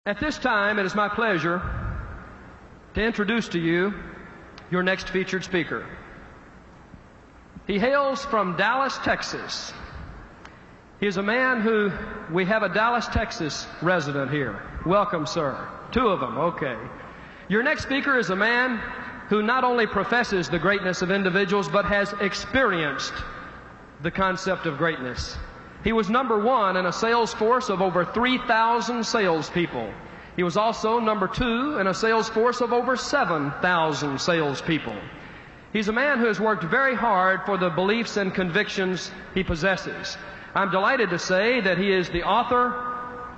At this time, it is my pleasure to introduce to you your next featured speaker. He hails from Dallas, Texas. He is a man who, we have a Dallas, Texas resident here. Welcome, sir. Two of them, okay. Your next speaker is a man who not only professes the greatness of individuals, but has experienced the concept of greatness. He was number one in a sales force of over 3,000 salespeople. He was also number two in a sales force of over 7,000 salespeople. He's a man who has worked very hard for the beliefs and convictions he possesses. I'm delighted to say that he is the author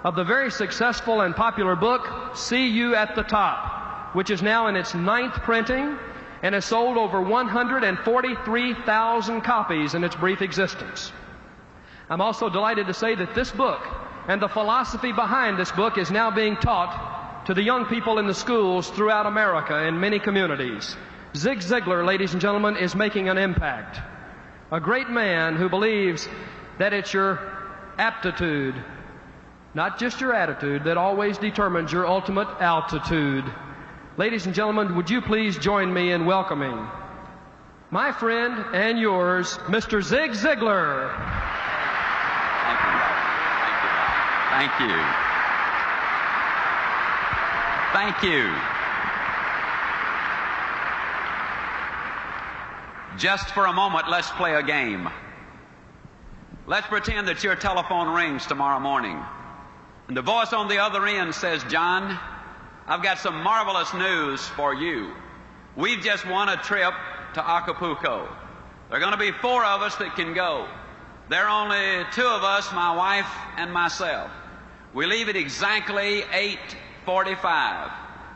of the very successful and popular book, See You at the Top, which is now in its 9th printing and has sold over 143,000 copies in its brief existence. I'm also delighted to say that this book and the philosophy behind this book is now being taught to the young people in the schools throughout America in many communities. Zig Ziglar, ladies and gentlemen, is making an impact. A great man who believes that it's your aptitude, not just your attitude, that always determines your ultimate altitude. Ladies and gentlemen, would you please join me in welcoming my friend and yours, Mr. Zig Ziglar. Thank you. Thank you. Just for a moment, let's play a game. Let's pretend that your telephone rings tomorrow morning, and the voice on the other end says, "John, I've got some marvelous news for you. We've just won a trip to Acapulco. There are going to be 4 of us that can go. There are only 2 of us, my wife and myself. We leave at exactly 8:45.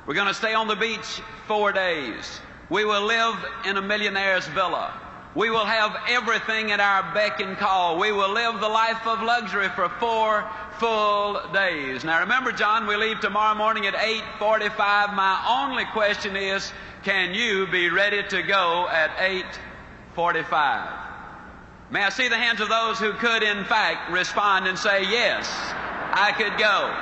We're going to stay on the beach 4 days. We will live in a millionaire's villa. We will have everything at our beck and call. We will live the life of luxury for 4 full days." Now remember, John, we leave tomorrow morning at 8:45. My only question is, can you be ready to go at 8:45? May I see the hands of those who could, in fact, respond and say, "Yes, I could go."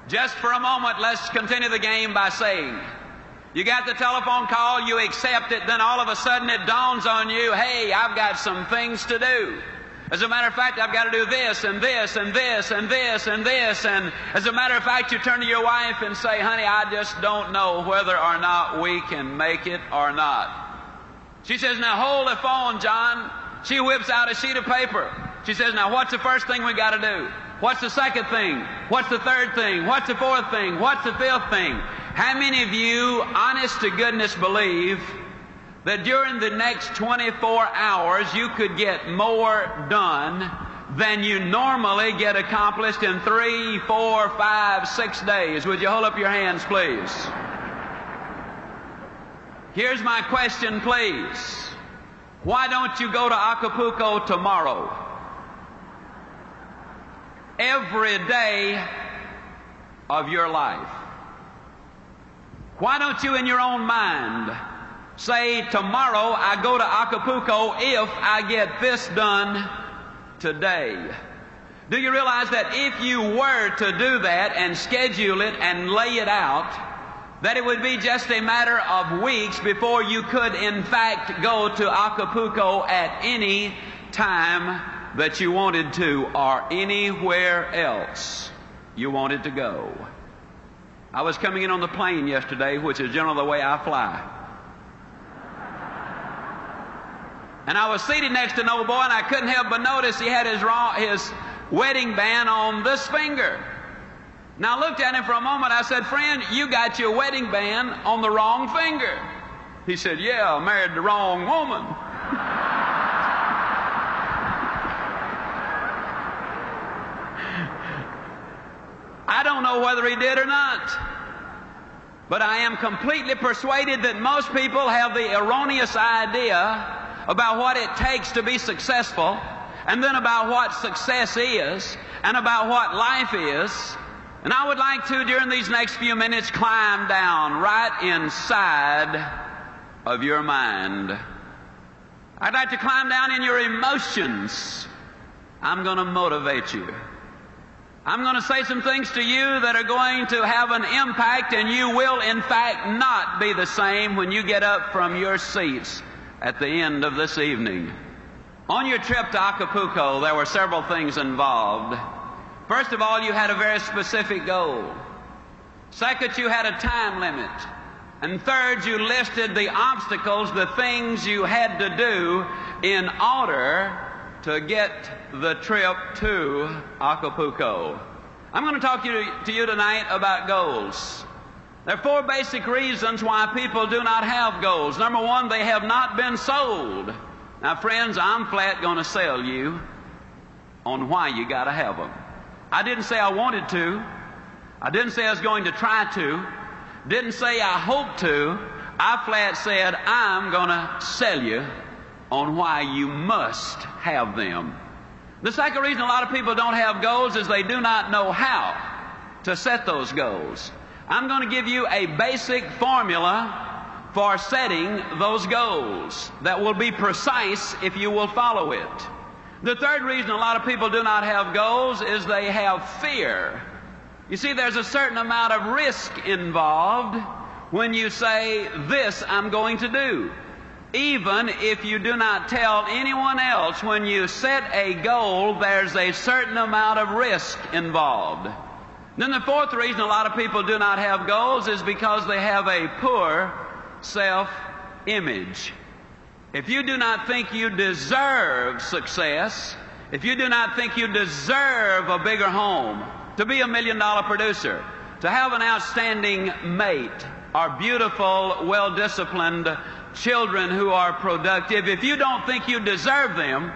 Just for a moment, let's continue the game by saying, you got the telephone call, you accept it, then all of a sudden it dawns on you, hey, I've got some things to do. As a matter of fact, I've got to do this and this and this and this and this. And as a matter of fact, you turn to your wife and say, "Honey, I just don't know whether or not we can make it or not." She says, "Now hold the phone, John." She whips out a sheet of paper. She says, "Now what's the first thing we got to do? What's the second thing? What's the third thing? What's the fourth thing? What's the 5th thing?" How many of you, honest to goodness, believe that during the next 24 hours you could get more done than you normally get accomplished in 3, 4, 5, 6 days? Would you hold up your hands, please? Here's my question, please. Why don't you go to Acapulco tomorrow? Every day of your life. Why don't you, in your own mind, say, "Tomorrow I go to Acapulco if I get this done today"? Do you realize that if you were to do that and schedule it and lay it out, that it would be just a matter of weeks before you could, in fact, go to Acapulco at any time that you wanted to, or anywhere else you wanted to go? I was coming in on the plane yesterday, which is generally the way I fly. And I was seated next to an old boy, and I couldn't help but notice he had his wedding band on this finger. Now I looked at him for a moment. I said, "Friend, you got your wedding band on the wrong finger." He said, "Yeah, I married the wrong woman." I don't know whether he did or not, but I am completely persuaded that most people have the erroneous idea about what it takes to be successful, and then about what success is, and about what life is. And I would like to, during these next few minutes, climb down right inside of your mind. I'd like to climb down in your emotions. I'm going to motivate you. I'm going to say some things to you that are going to have an impact, and you will, in fact, not be the same when you get up from your seats at the end of this evening. On your trip to Acapulco, there were several things involved. First of all, you had a very specific goal. Second, you had a time limit. And third, you listed the obstacles, the things you had to do in order to get the trip to Acapulco. I'm going to talk to you tonight about goals. There are four basic reasons why people do not have goals. Number one, they have not been sold. Now, friends, I'm flat going to sell you on why you got to have them. I didn't say I wanted to. I didn't say I was going to try to. Didn't say I hope to. I flat said I'm going to sell you on why you must have them. The second reason a lot of people don't have goals is they do not know how to set those goals. I'm going to give you a basic formula for setting those goals that will be precise if you will follow it. The third reason a lot of people do not have goals is they have fear. You see, there's a certain amount of risk involved when you say, this I'm going to do. Even if you do not tell anyone else, when you set a goal, there's a certain amount of risk involved. Then the fourth reason a lot of people do not have goals is because they have a poor self-image. If you do not think you deserve success, if you do not think you deserve a bigger home, to be $1 million producer, to have an outstanding mate, or beautiful, well-disciplined children who are productive, if you don't think you deserve them,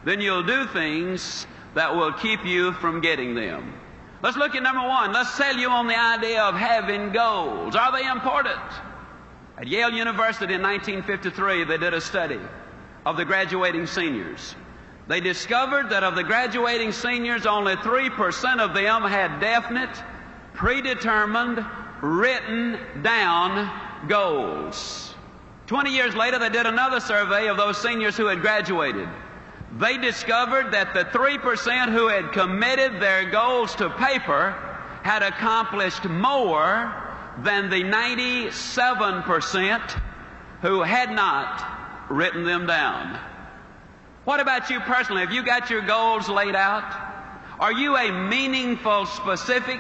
then you'll do things that will keep you from getting them. Let's look at number one. Let's sell you on the idea of having goals. Are they important? At Yale University in 1953, they did a study of the graduating seniors. They discovered that of the graduating seniors, only 3% of them had definite, predetermined, written down goals. 20 years later, they did another survey of those seniors who had graduated. They discovered that the 3% who had committed their goals to paper had accomplished more than the 97% who had not written them down. What about you personally? Have you got your goals laid out? Are you a meaningful specific,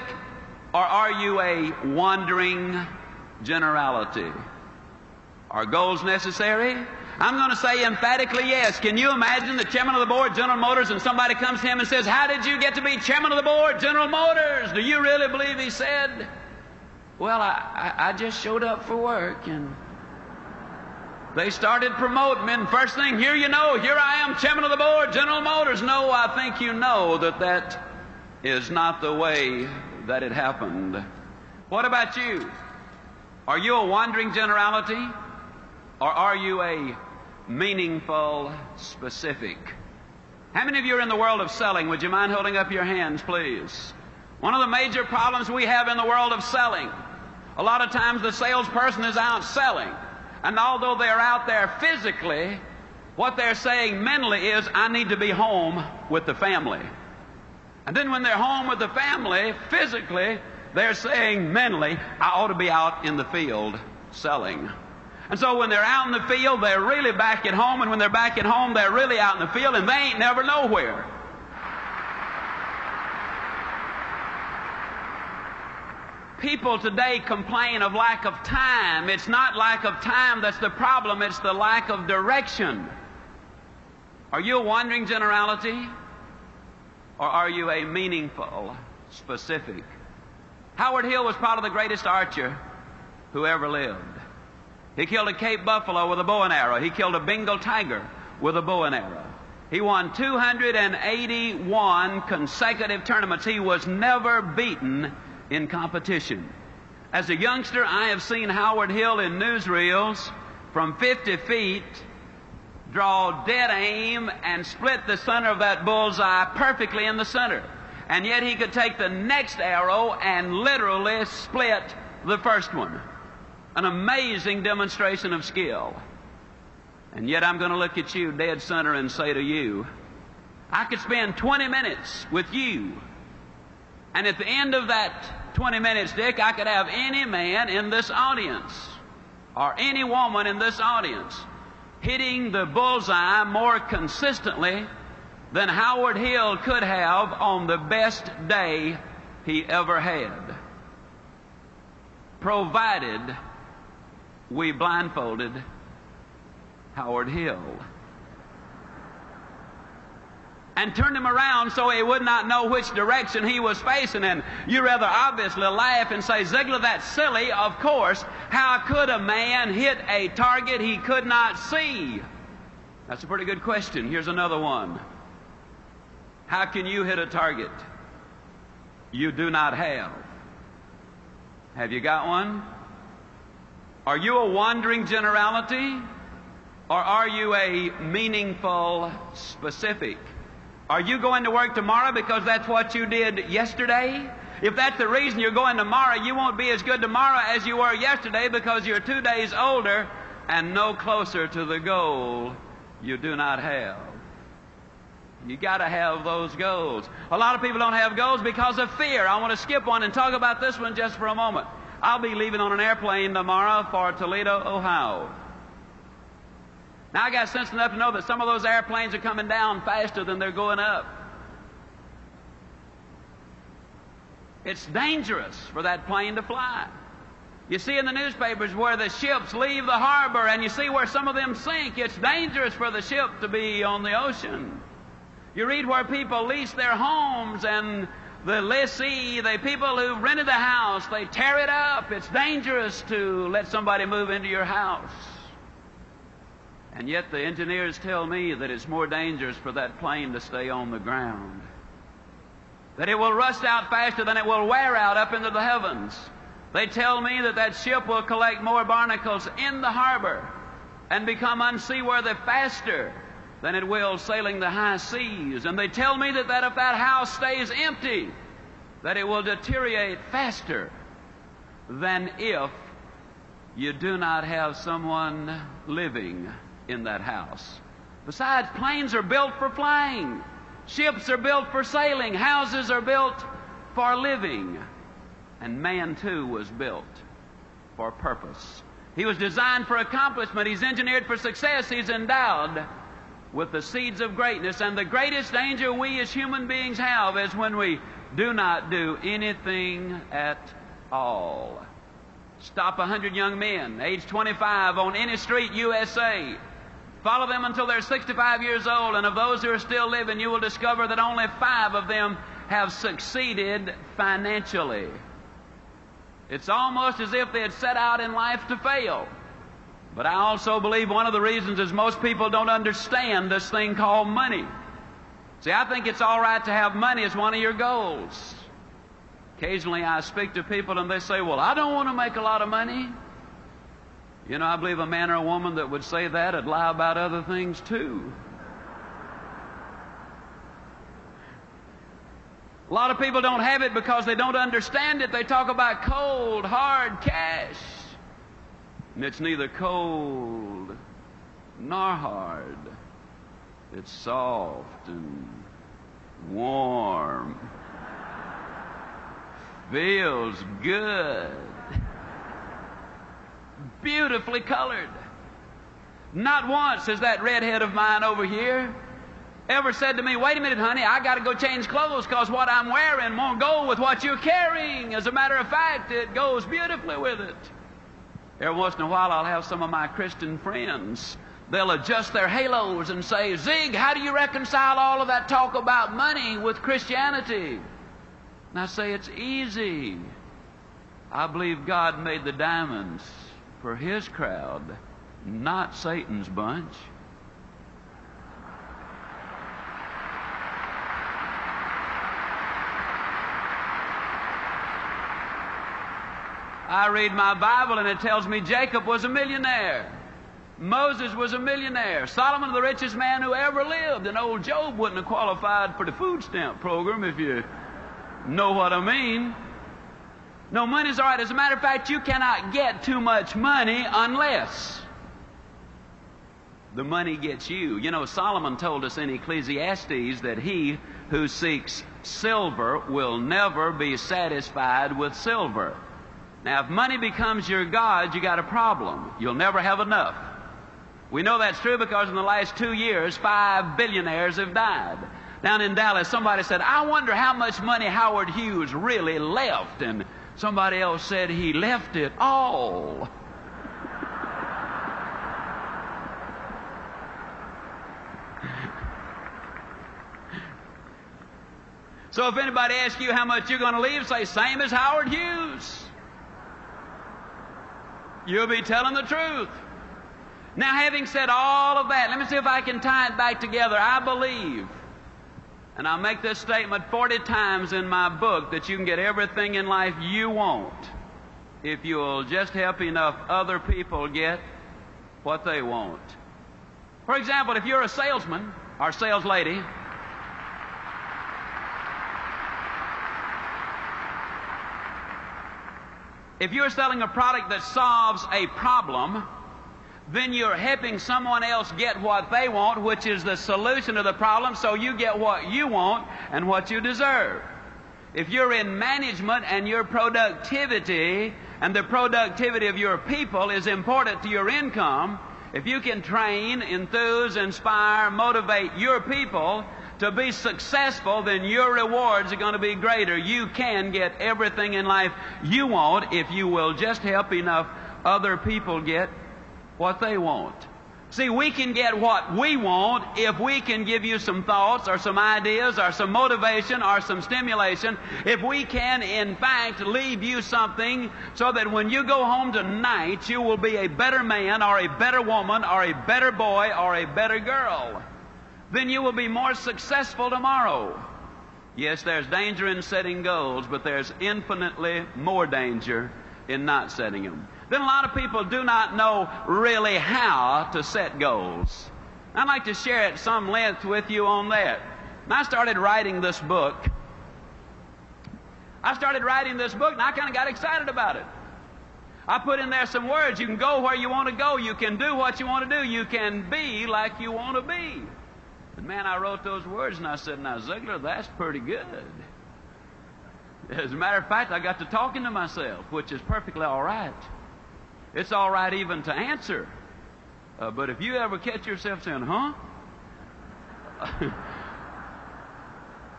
or are you a wandering generality? Are goals necessary? I'm going to say emphatically yes. Can you imagine the chairman of the board, General Motors, and somebody comes to him and says, how did you get to be chairman of the board, General Motors? Do you really believe he said, well, I just showed up for work, and they started promoting me, and first thing, here you know, here I am, chairman of the board, General Motors. No, I think you know that that is not the way that it happened. What about you? Are you a wandering generality, or are you a meaningful specific? How many of you are in the world of selling? Would you mind holding up your hands, please? One of the major problems we have in the world of selling, a lot of times the salesperson is out selling, and although they're out there physically, what they're saying mentally is, I need to be home with the family. And then when they're home with the family, physically, they're saying mentally, I ought to be out in the field selling. And so when they're out in the field, they're really back at home, and when they're back at home, they're really out in the field, and they ain't never nowhere. People today complain of lack of time. It's not lack of time that's the problem, it's the lack of direction. Are you a wandering generality, or are you a meaningful specific? Howard Hill was probably the greatest archer who ever lived. He killed a Cape buffalo with a bow and arrow. He killed a Bengal tiger with a bow and arrow. He won 281 consecutive tournaments. He was never beaten in competition. As a youngster, I have seen Howard Hill in newsreels from 50 feet draw dead aim and split the center of that bullseye perfectly in the center. And yet he could take the next arrow and literally split the first one. An amazing demonstration of skill. And yet I'm going to look at you dead center and say to you, I could spend 20 minutes with you And at the end of that 20 minutes, Dick, I could have any man in this audience or any woman in this audience hitting the bullseye more consistently than Howard Hill could have on the best day he ever had, provided we blindfolded Howard Hill and turned him around so he would not know which direction he was facing. And you rather obviously laugh and say, Ziglar, that's silly. Of course. How could a man hit a target he could not see? That's a pretty good question. Here's another one. How can you hit a target you do not have? Have you got one? Are you a wandering generality, or are you a meaningful specific? Are you going to work tomorrow because that's what you did yesterday? If that's the reason you're going tomorrow, you won't be as good tomorrow as you were yesterday because you're 2 days older and no closer to the goal you do not have. You got to have those goals. A lot of people don't have goals because of fear. I want to skip one and talk about this one just for a moment. I'll be leaving on an airplane tomorrow for Toledo, Ohio. Now, I got sense enough to know that some of those airplanes are coming down faster than they're going up. It's dangerous for that plane to fly. You see in the newspapers where the ships leave the harbor, and you see where some of them sink. It's dangerous for the ship to be on the ocean. You read where people lease their homes, and the lessee, the people who rented the house, they tear it up. It's dangerous to let somebody move into your house. And yet the engineers tell me that it's more dangerous for that plane to stay on the ground, that it will rust out faster than it will wear out up into the heavens. They tell me that that ship will collect more barnacles in the harbor and become unseaworthy faster than it will sailing the high seas. And they tell me that if that house stays empty, that it will deteriorate faster than if you do not have someone living in that house. Besides, planes are built for flying. Ships are built for sailing. Houses are built for living. And man, too, was built for purpose. He was designed for accomplishment. He's engineered for success. He's endowed with the seeds of greatness. And the greatest danger we as human beings have is when we do not do anything at all. Stop 100 young men, age 25, on any street, USA. Follow them until they're 65 years old, and of those who are still living, you will discover that only 5 of them have succeeded financially. It's almost as if they had set out in life to fail. But I also believe one of the reasons is most people don't understand this thing called money. See, I think it's all right to have money as one of your goals. Occasionally I speak to people and they say, well, I don't want to make a lot of money. You know, I believe a man or a woman that would say that would lie about other things too. A lot of people don't have it because they don't understand it. They talk about cold, hard cash. And it's neither cold nor hard. It's soft and warm. Feels good. Beautifully colored. Not once has that redhead of mine over here ever said to me, wait a minute, honey, I got to go change clothes because what I'm wearing won't go with what you're carrying. As a matter of fact, it goes beautifully with it. Every once in a while, I'll have some of my Christian friends. They'll adjust their halos and say, Zig, how do you reconcile all of that talk about money with Christianity? And I say, it's easy. I believe God made the diamonds for His crowd, not Satan's bunch. I read my Bible and it tells me Jacob was a millionaire. Moses was a millionaire. Solomon, the richest man who ever lived. And old Job wouldn't have qualified for the food stamp program, if you know what I mean. No, money's all right. As a matter of fact, you cannot get too much money unless the money gets you. You know, Solomon told us in Ecclesiastes that he who seeks silver will never be satisfied with silver. Now, if money becomes your god, you got a problem. You'll never have enough. We know that's true because in the last 2 years, 5 billionaires have died. Down in Dallas, somebody said, I wonder how much money Howard Hughes really left. And somebody else said he left it all. So if anybody asks you how much you're going to leave, say, same as Howard Hughes. You'll be telling the truth. Now, having said all of that, let me see if I can tie it back together. I believe, and I'll make this statement 40 times in my book, that you can get everything in life you want if you'll just help enough other people get what they want. For example, if you're a salesman or sales lady, if you're selling a product that solves a problem, then you're helping someone else get what they want, which is the solution to the problem, so you get what you want and what you deserve. If you're in management and your productivity and the productivity of your people is important to your income, if you can train, enthuse, inspire, motivate your people to be successful, then your rewards are going to be greater. You can get everything in life you want if you will just help enough other people get what they want. See, we can get what we want if we can give you some thoughts or some ideas or some motivation or some stimulation. If we can, in fact, leave you something so that when you go home tonight, you will be a better man or a better woman or a better boy or a better girl, then you will be more successful tomorrow. Yes, there's danger in setting goals, but there's infinitely more danger in not setting them. Then a lot of people do not know really how to set goals. I'd like to share at some length with you on that. And I started writing this book. and I kind of got excited about it. I put in there some words. You can go where you want to go. You can do what you want to do. You can be like you want to be. And man, I wrote those words and I said, now, Ziglar, that's pretty good. As a matter of fact, I got to talking to myself, which is perfectly all right. It's all right even to answer. But if you ever catch yourself saying, huh?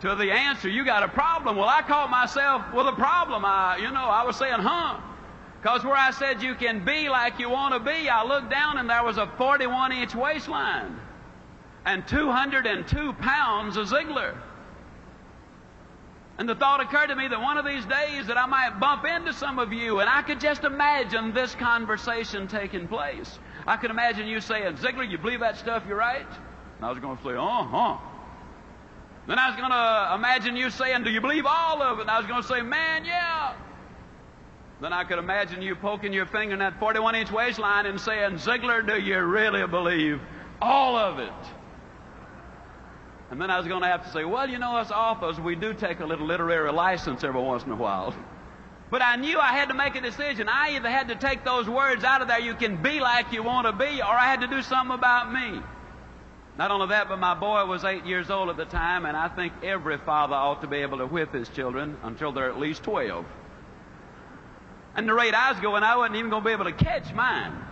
To the answer, you got a problem. Well, I caught myself with a problem. I was saying, huh? Because where I said you can be like you want to be, I looked down and there was a 41-inch waistline and 202 pounds of Ziglar. And the thought occurred to me that one of these days that I might bump into some of you, and I could just imagine this conversation taking place. I could imagine you saying, Ziglar, you believe that stuff you write? And I was going to say, uh-huh. Then I was going to imagine you saying, do you believe all of it? And I was going to say, man, yeah. Then I could imagine you poking your finger in that 41-inch waistline and saying, Ziglar, do you really believe all of it? And then I was going to have to say, well, us authors, we do take a little literary license every once in a while. But I knew I had to make a decision. I either had to take those words out of there, you can be like you want to be, or I had to do something about me. Not only that, but my boy was 8 years old at the time, and I think every father ought to be able to whip his children until they're at least 12. And the rate I was going, I wasn't even going to be able to catch mine.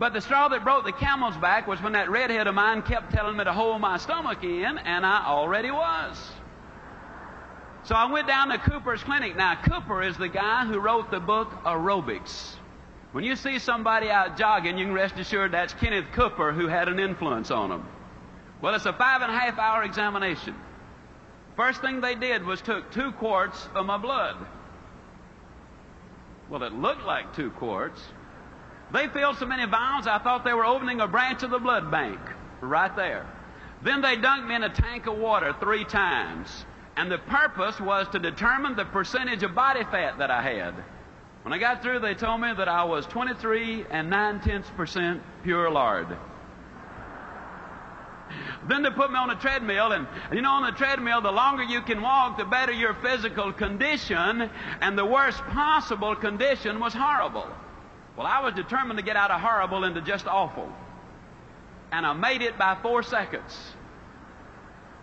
But the straw that broke the camel's back was when that redhead of mine kept telling me to hold my stomach in, and I already was. So I went down to Cooper's clinic. Now, Cooper is the guy who wrote the book Aerobics. When you see somebody out jogging, you can rest assured that's Kenneth Cooper who had an influence on them. Well, it's a 5.5-hour examination. First thing they did was took 2 quarts of my blood. Well, it looked like 2 quarts. They filled so many vials, I thought they were opening a branch of the blood bank right there. Then they dunked me in a tank of water 3 times. And the purpose was to determine the percentage of body fat that I had. When I got through, they told me that I was 23 9/10% pure lard. Then they put me on a treadmill, and on the treadmill, the longer you can walk, the better your physical condition, and the worst possible condition was horrible. Well, I was determined to get out of horrible into just awful. And I made it by 4 seconds.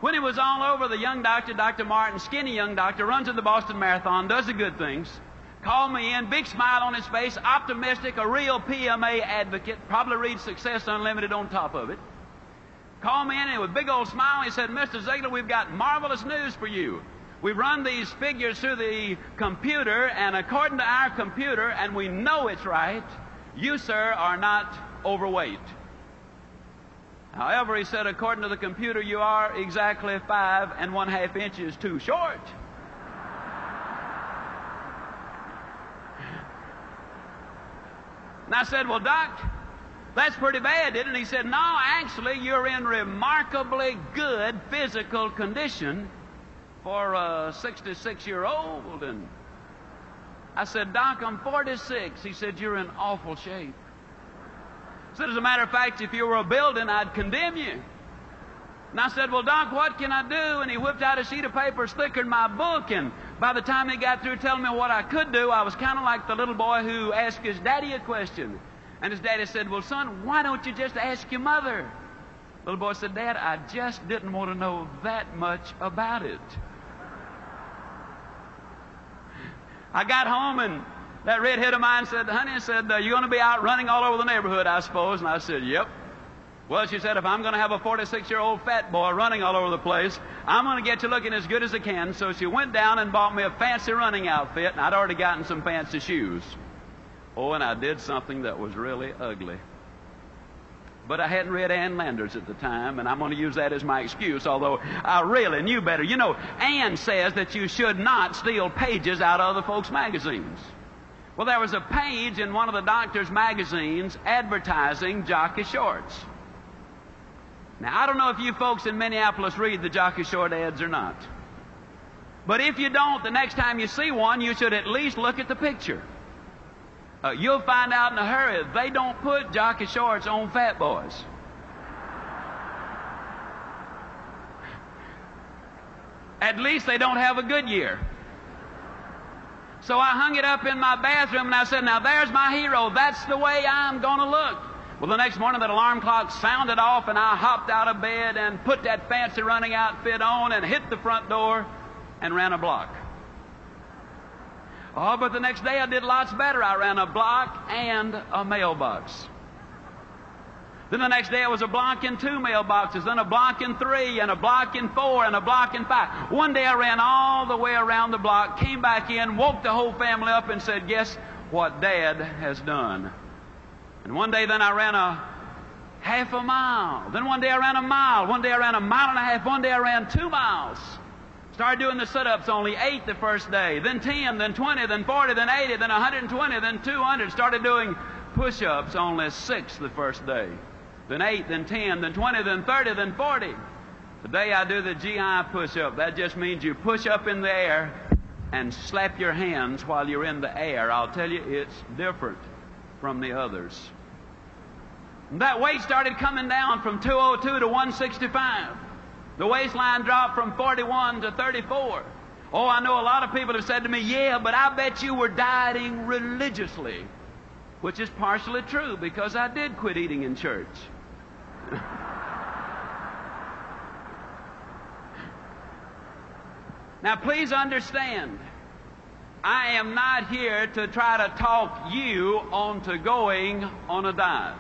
When it was all over, the young doctor, Dr. Martin, skinny young doctor, runs in the Boston Marathon, does the good things, called me in, big smile on his face, optimistic, a real PMA advocate, probably reads Success Unlimited on top of it. Called me in and with a big old smile, he said, Mr. Ziglar, we've got marvelous news for you. We've run these figures through the computer, and according to our computer, and we know it's right, you, sir, are not overweight. However, he said, according to the computer, you are exactly 5 1/2 inches too short. And I said, well, Doc, that's pretty bad, isn't it? He said, no, actually, you're in remarkably good physical condition for a 66-year-old. And I said, Doc, I'm 46. He said, you're in awful shape. I said, as a matter of fact, if you were a building, I'd condemn you. And I said, well, Doc, what can I do? And he whipped out a sheet of paper thicker than my book. And by the time he got through telling me what I could do, I was kind of like the little boy who asked his daddy a question. And his daddy said, well, son, why don't you just ask your mother? The little boy said, Dad, I just didn't want to know that much about it. I got home, and that redhead of mine said, honey, you're going to be out running all over the neighborhood, I suppose. And I said, yep. Well, she said, if I'm going to have a 46-year-old fat boy running all over the place, I'm going to get you looking as good as I can. So she went down and bought me a fancy running outfit, and I'd already gotten some fancy shoes. Oh, and I did something that was really ugly. But I hadn't read Ann Landers at the time, and I'm going to use that as my excuse, although I really knew better. You know, Ann says that you should not steal pages out of other folks' magazines. Well, there was a page in one of the doctor's magazines advertising jockey shorts. Now, I don't know if you folks in Minneapolis read the jockey short ads or not. But if you don't, the next time you see one, you should at least look at the picture. You'll find out in a hurry they don't put jockey shorts on fat boys. At least they don't have a Goodyear. So I hung it up in my bathroom, and I said, now there's my hero. That's the way I'm going to look. Well, the next morning that alarm clock sounded off, and I hopped out of bed and put that fancy running outfit on and hit the front door and ran a block. Oh, but the next day I did lots better. I ran a block and a mailbox. Then the next day it was a block and 2 mailboxes, then a block and 3, and a block and 4, and a block and 5. One day I ran all the way around the block, came back in, woke the whole family up, and said, guess what Dad has done? And one day then I ran a half a mile. Then one day I ran a mile. One day I ran a mile and a half. One day I ran 2 miles. Started doing the sit-ups, only 8 the first day, then 10, then 20, then 40, then 80, then 120, then 200. Started doing push-ups, only 6 the first day, then 8, then 10, then 20, then 30, then 40. Today I do the GI push-up. That just means you push up in the air and slap your hands while you're in the air. I'll tell you, it's different from the others. And that weight started coming down from 202 to 165. The waistline dropped from 41 to 34. Oh, I know a lot of people have said to me, yeah, but I bet you were dieting religiously. Which is partially true, because I did quit eating in church. Now, please understand, I am not here to try to talk you onto going on a diet.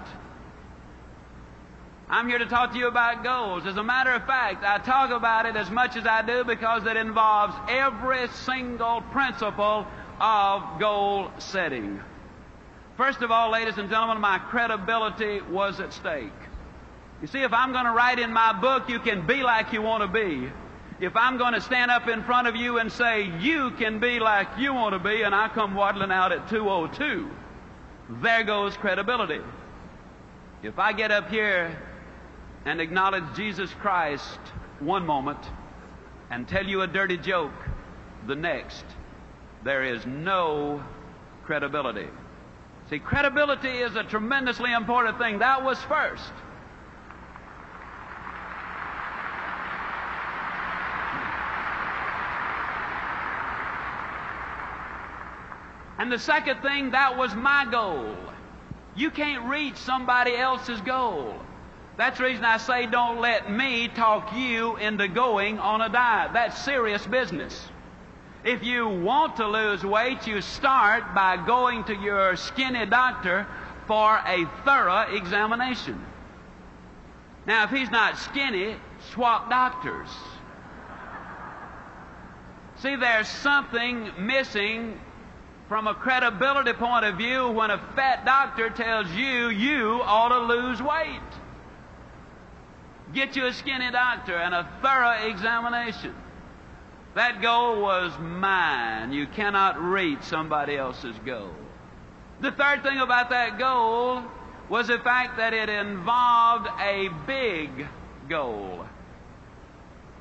I'm here to talk to you about goals. As a matter of fact, I talk about it as much as I do because it involves every single principle of goal setting. First of all, ladies and gentlemen, my credibility was at stake. You see, if I'm going to write in my book, you can be like you want to be. If I'm going to stand up in front of you and say, you can be like you want to be, and I come waddling out at 2:02, there goes credibility. If I get up here and acknowledge Jesus Christ one moment and tell you a dirty joke the next, there is no credibility. See, credibility is a tremendously important thing. That was first. And the second thing, that was my goal. You can't reach somebody else's goal. That's the reason I say don't let me talk you into going on a diet. That's serious business. If you want to lose weight, you start by going to your skinny doctor for a thorough examination. Now, if he's not skinny, swap doctors. See, there's something missing from a credibility point of view when a fat doctor tells you you ought to lose weight. Get you a skinny doctor and a thorough examination. That goal was mine. You cannot reach somebody else's goal. The third thing about that goal was the fact that it involved a big goal.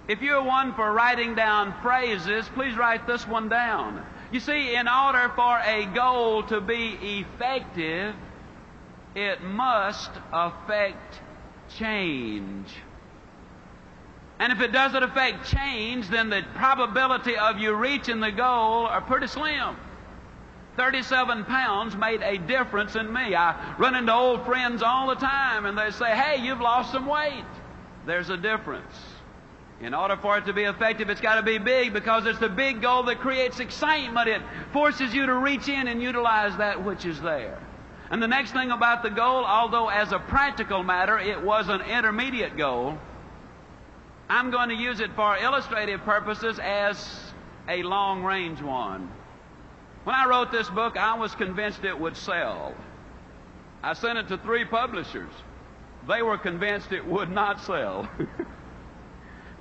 If you're one for writing down phrases, please write this one down. You see, in order for a goal to be effective, it must affect change. And if it doesn't affect change, then the probability of you reaching the goal are pretty slim. 37 pounds made a difference in me. I run into old friends all the time, and they say, "Hey, you've lost some weight." There's a difference. In order for it to be effective, it's got to be big, because it's the big goal that creates excitement. It forces you to reach in and utilize that which is there. And the next thing about the goal, although as a practical matter it was an intermediate goal, I'm going to use it for illustrative purposes as a long-range one. When I wrote this book, I was convinced it would sell. I sent it to 3 publishers. They were convinced it would not sell.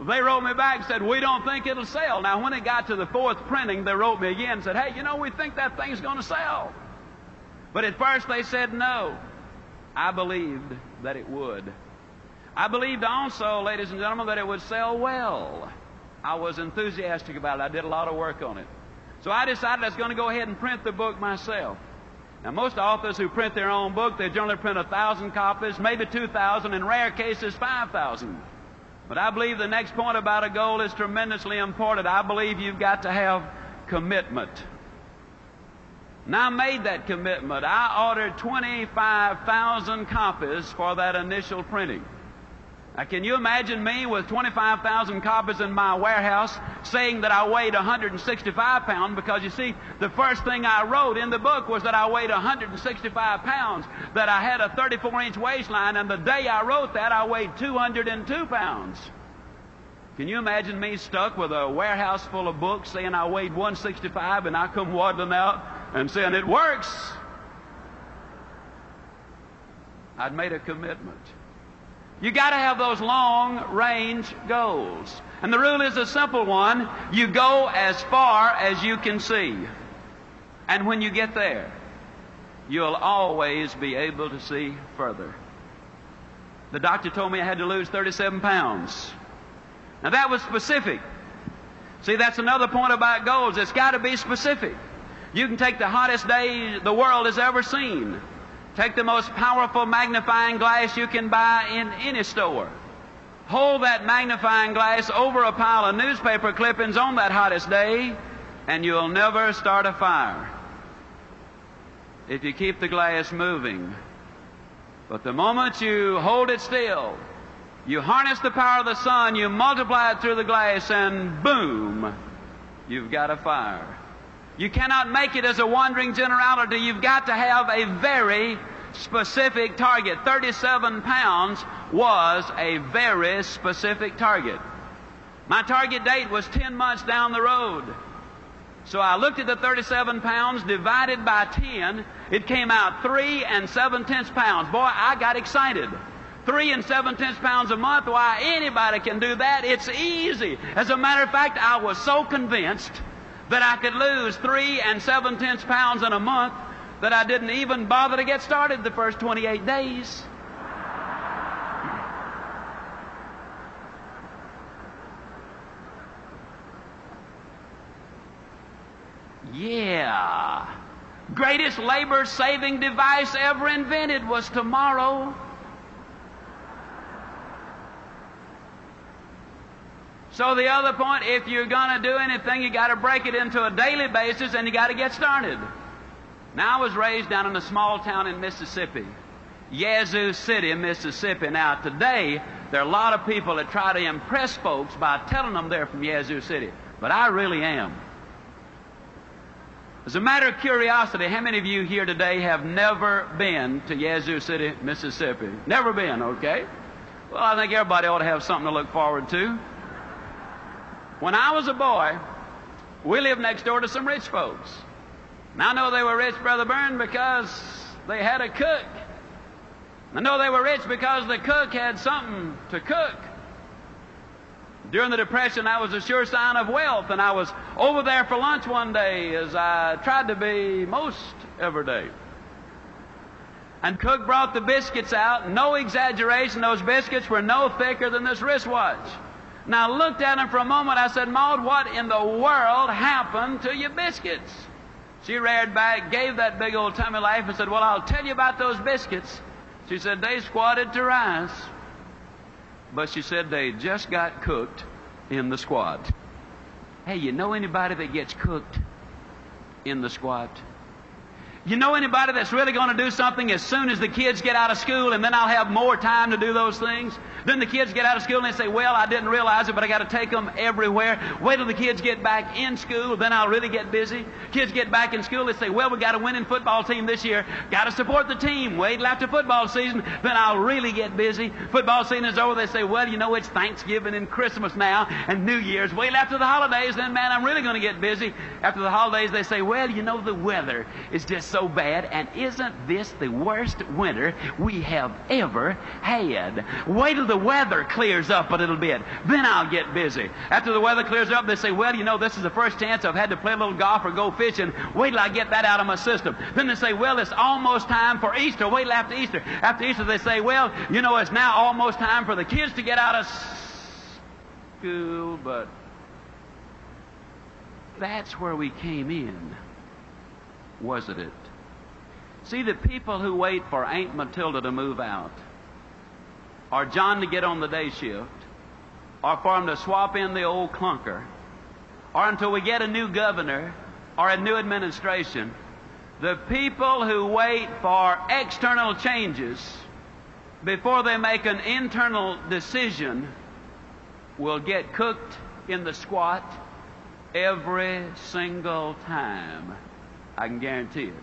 They wrote me back and said, "We don't think it'll sell." Now, when it got to the 4th printing, they wrote me again and said, "Hey, we think that thing's going to sell." But at first they said no. I believed that it would. I believed also, ladies and gentlemen, that it would sell well. I was enthusiastic about it. I did a lot of work on it. So I decided I was going to go ahead and print the book myself. Now, most authors who print their own book, they generally print 1,000 copies, maybe 2,000, in rare cases 5,000. But I believe the next point about a goal is tremendously important. I believe you've got to have commitment. And I made that commitment. I ordered 25,000 copies for that initial printing. Now, can you imagine me with 25,000 copies in my warehouse saying that I weighed 165 pounds? Because, you see, the first thing I wrote in the book was that I weighed 165 pounds, that I had a 34-inch waistline, and the day I wrote that, I weighed 202 pounds. Can you imagine me stuck with a warehouse full of books saying I weighed 165, and I come waddling out and saying, "It works"? I'd made a commitment. You got to have those long-range goals. And the rule is a simple one. You go as far as you can see. And when you get there, you'll always be able to see further. The doctor told me I had to lose 37 pounds. Now, that was specific. See, that's another point about goals. It's got to be specific. You can take the hottest day the world has ever seen. Take the most powerful magnifying glass you can buy in any store. Hold that magnifying glass over a pile of newspaper clippings on that hottest day, and you'll never start a fire if you keep the glass moving. But the moment you hold it still, you harness the power of the sun, you multiply it through the glass, and boom, you've got a fire. You cannot make it as a wandering generality. You've got to have a very specific target. 37 pounds was a very specific target. My target date was 10 months down the road. So I looked at the 37 pounds divided by 10. It came out 3 7/10 pounds. Boy, I got excited. 3 7/10 pounds a month. Why, anybody can do that. It's easy. As a matter of fact, I was so convinced that I could lose 3 7/10 pounds in a month that I didn't even bother to get started the first 28 days. Yeah. Greatest labor-saving device ever invented was tomorrow. So the other point, if you're going to do anything, you got to break it into a daily basis, and you got to get started. Now, I was raised down in a small town in Mississippi. Yazoo City, Mississippi. Now, today, there are a lot of people that try to impress folks by telling them they're from Yazoo City. But I really am. As a matter of curiosity, how many of you here today have never been to Yazoo City, Mississippi? Never been, okay? Well, I think everybody ought to have something to look forward to. When I was a boy, we lived next door to some rich folks. And I know they were rich, Brother Byrne, because they had a cook. I know they were rich because the cook had something to cook. During the Depression, that was a sure sign of wealth, and I was over there for lunch one day, as I tried to be most every day. And cook brought the biscuits out. No exaggeration, those biscuits were no thicker than this wristwatch. And I looked at them for a moment. I said, Maud, what in the world happened to your biscuits? She reared back, gave that big old tummy laugh, and said, well, I'll tell you about those biscuits. She said, they squatted to rise. But she said they just got cooked in the squat. Hey, you know anybody that gets cooked in the squat? You know anybody that's really going to do something as soon as the kids get out of school, and then I'll have more time to do those things? Then the kids get out of school and they say, well, I didn't realize it, but I got to take them everywhere. Wait till the kids get back in school, then I'll really get busy. Kids get back in school, they say, well, we got a winning football team this year. Got to support the team. Wait till after football season, then I'll really get busy. Football season is over, they say, well, you know, it's Thanksgiving and Christmas now and New Year's. Wait till after the holidays, then, man, I'm really going to get busy. After the holidays, they say, well, you know, the weather is just so bad, and isn't this the worst winter we have ever had? Wait till the weather clears up a little bit, then I'll get busy. After the weather clears up, they say, well, you know, this is the first chance I've had to play a little golf or go fishing. Wait till I get that out of my system. Then they say, well, it's almost time for Easter. Wait till after Easter. After Easter, they say, well, you know, it's now almost time for the kids to get out of school, but that's where we came in, wasn't it? See, the people who wait for Aunt Matilda to move out, or John to get on the day shift, or for him to swap in the old clunker, or until we get a new governor or a new administration, the people who wait for external changes before they make an internal decision will get cooked in the squat every single time. I can guarantee it.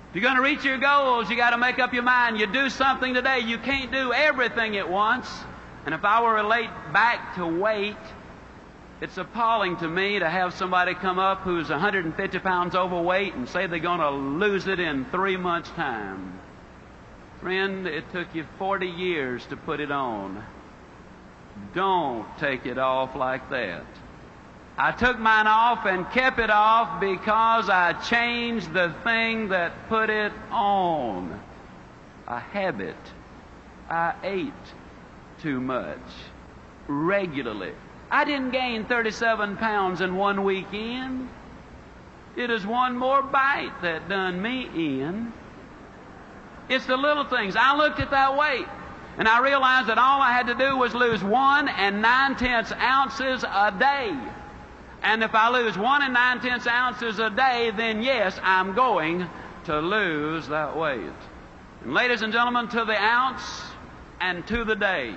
If you're going to reach your goals, you got to make up your mind. You do something today. You can't do everything at once. And if I were to relate back to weight, it's appalling to me to have somebody come up who's 150 pounds overweight and say they're going to lose it in 3 months' time. Friend, it took you 40 years to put it on. Don't take it off like that. I took mine off and kept it off because I changed the thing that put it on. A habit. I ate too much regularly. I didn't gain 37 pounds in one weekend. It is one more bite that done me in. It's the little things. I looked at that weight, and I realized that all I had to do was lose 1 9/10 ounces a day. And if I lose 1 9/10 ounces a day, then yes, I'm going to lose that weight. And ladies and gentlemen, to the ounce and to the day.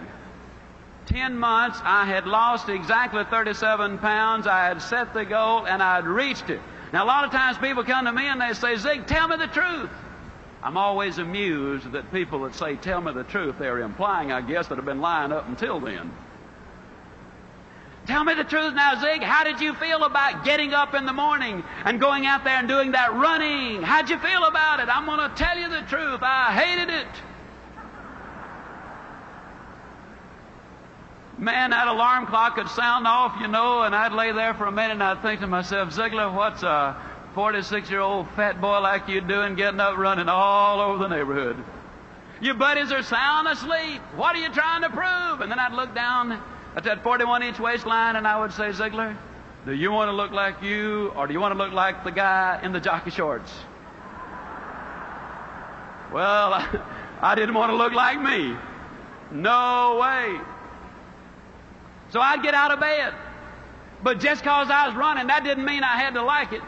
10 months, I had lost exactly 37 pounds. I had set the goal, and I had reached it. Now, a lot of times people come to me and they say, Zig, tell me the truth. I'm always amused that people that say, tell me the truth, they're implying, I guess, that have been lying up until then. Tell me the truth now, Zig. How did you feel about getting up in the morning and going out there and doing that running? How'd you feel about it? I'm going to tell you the truth. I hated it. Man, that alarm clock would sound off, you know, and I'd lay there for a minute and I'd think to myself, Ziglar, what's a 46-year-old fat boy like you doing getting up running all over the neighborhood? Your buddies are sound asleep. What are you trying to prove? And then I'd look down at that 41-inch waistline, and I would say, Ziglar, do you want to look like you, or do you want to look like the guy in the jockey shorts? Well, I didn't want to look like me. No way. So I'd get out of bed. But just because I was running, that didn't mean I had to like it.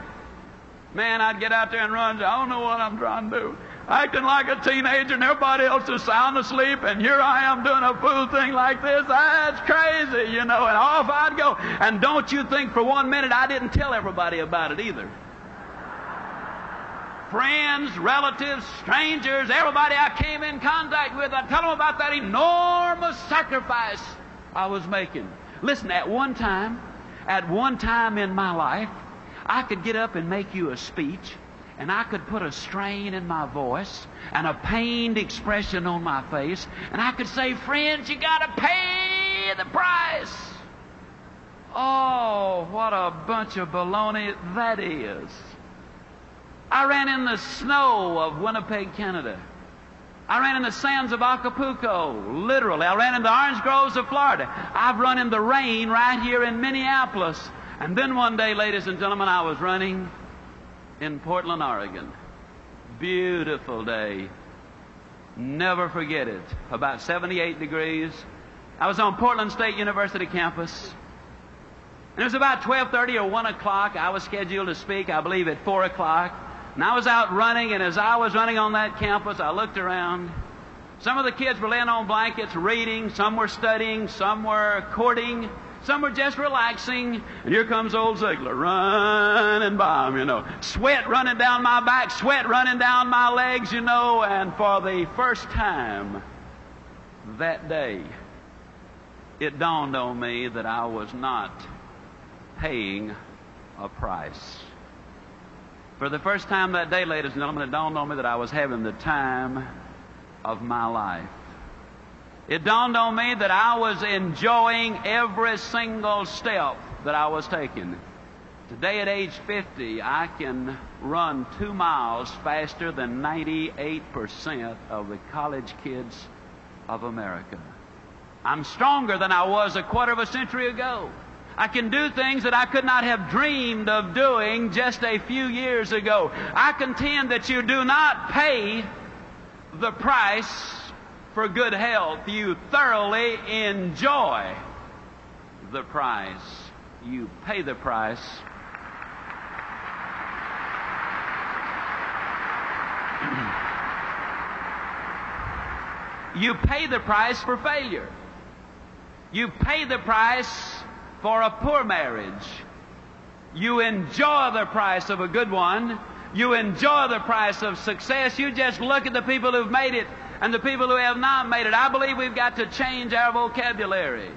Man, I'd get out there and run. I don't know what I'm trying to do. acting like a teenager, and everybody else is sound asleep, and here I am doing a fool thing like this. That's crazy, you know, and off I'd go. And don't you think for 1 minute I didn't tell everybody about it either. Friends, relatives, strangers, everybody I came in contact with, I'd tell them about that enormous sacrifice I was making. Listen, at one time in my life, I could get up and make you a speech, and I could put a strain in my voice and a pained expression on my face, and I could say, friends, you got to pay the price. Oh, what a bunch of baloney that is. I ran in the snow of Winnipeg, Canada. I ran in the sands of Acapulco, literally. I ran in the orange groves of Florida. I've run in the rain right here in Minneapolis. And then one day, ladies and gentlemen, I was running in Portland, Oregon. Beautiful day. Never forget it. About 78 degrees. I was on Portland State University campus. And it was about 12:30 or 1 o'clock. I was scheduled to speak, I believe, at 4 o'clock. And I was out running, and as I was running on that campus, I looked around. Some of the kids were laying on blankets reading, some were studying, some were courting, some were just relaxing. And here comes old Ziglar running by them, you know. Sweat running down my back, sweat running down my legs, you know. And for the first time that day, it dawned on me that I was not paying a price. For the first time that day, ladies and gentlemen, it dawned on me that I was having the time of my life. It dawned on me that I was enjoying every single step that I was taking. Today at age 50, I can run 2 miles faster than 98% of the college kids of America. I'm stronger than I was a quarter of a century ago. I can do things that I could not have dreamed of doing just a few years ago. I contend that you do not pay the price for good health. You thoroughly enjoy the price. You pay the price. You pay the price for failure. You pay the price for a poor marriage. You enjoy the price of a good one. You enjoy the price of success. You just look at the people who've made it and the people who have not made it. I believe we've got to change our vocabulary.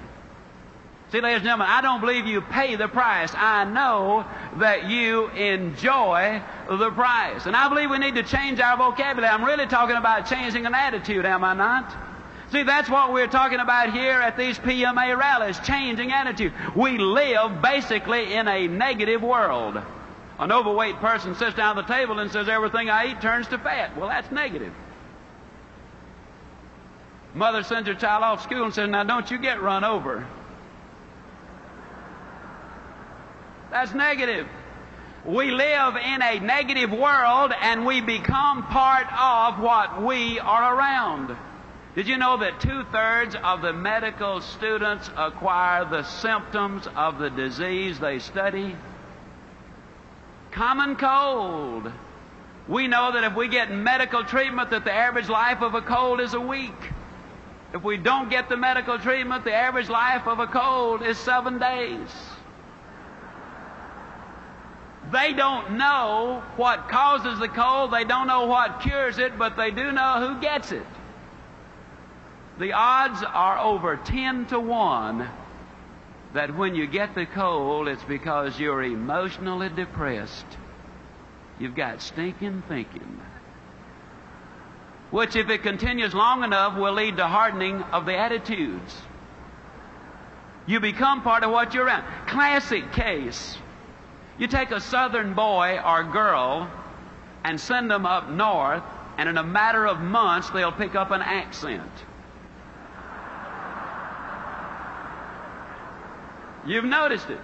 See, ladies and gentlemen, I don't believe you pay the price. I know that you enjoy the price. And I believe we need to change our vocabulary. I'm really talking about changing an attitude, am I not? See, that's what we're talking about here at these PMA rallies, changing attitude. We live basically in a negative world. An overweight person sits down at the table and says, everything I eat turns to fat. Well, that's negative. Mother sends her child off school and says, now don't you get run over. That's negative. We live in a negative world, and we become part of what we are around. Did you know that 2/3 of the medical students acquire the symptoms of the disease they study? Common cold. We know that if we get medical treatment, that the average life of a cold is a week. If we don't get the medical treatment, the average life of a cold is 7 days. They don't know what causes the cold, they don't know what cures it, but they do know who gets it. The odds are over 10 to 1 that when you get the cold, it's because you're emotionally depressed. You've got stinking thinking, which, if it continues long enough, will lead to hardening of the attitudes. You become part of what you're around. Classic case. You take a southern boy or girl and send them up north, and in a matter of months, they'll pick up an accent. You've noticed it.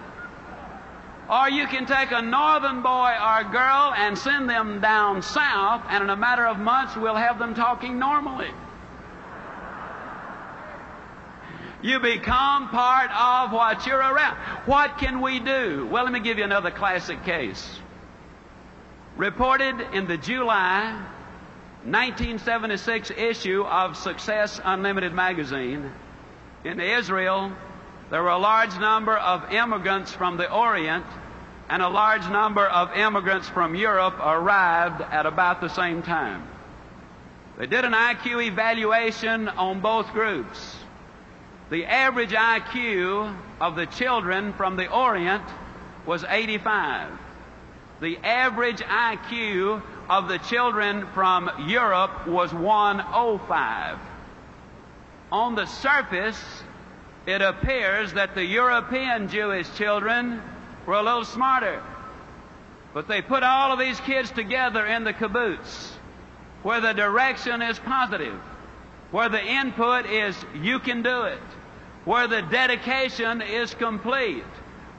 Or you can take a northern boy or girl and send them down south, and in a matter of months, we'll have them talking normally. You become part of what you're around. What can we do? Well, let me give you another classic case. Reported in the July 1976 issue of Success Unlimited magazine, in Israel, there were a large number of immigrants from the Orient and a large number of immigrants from Europe arrived at about the same time. They did an IQ evaluation on both groups. The average IQ of the children from the Orient was 85. The average IQ of the children from Europe was 105. On the surface, it appears that the European Jewish children were a little smarter. But they put all of these kids together in the kibbutz, where the direction is positive, where the input is you can do it, where the dedication is complete,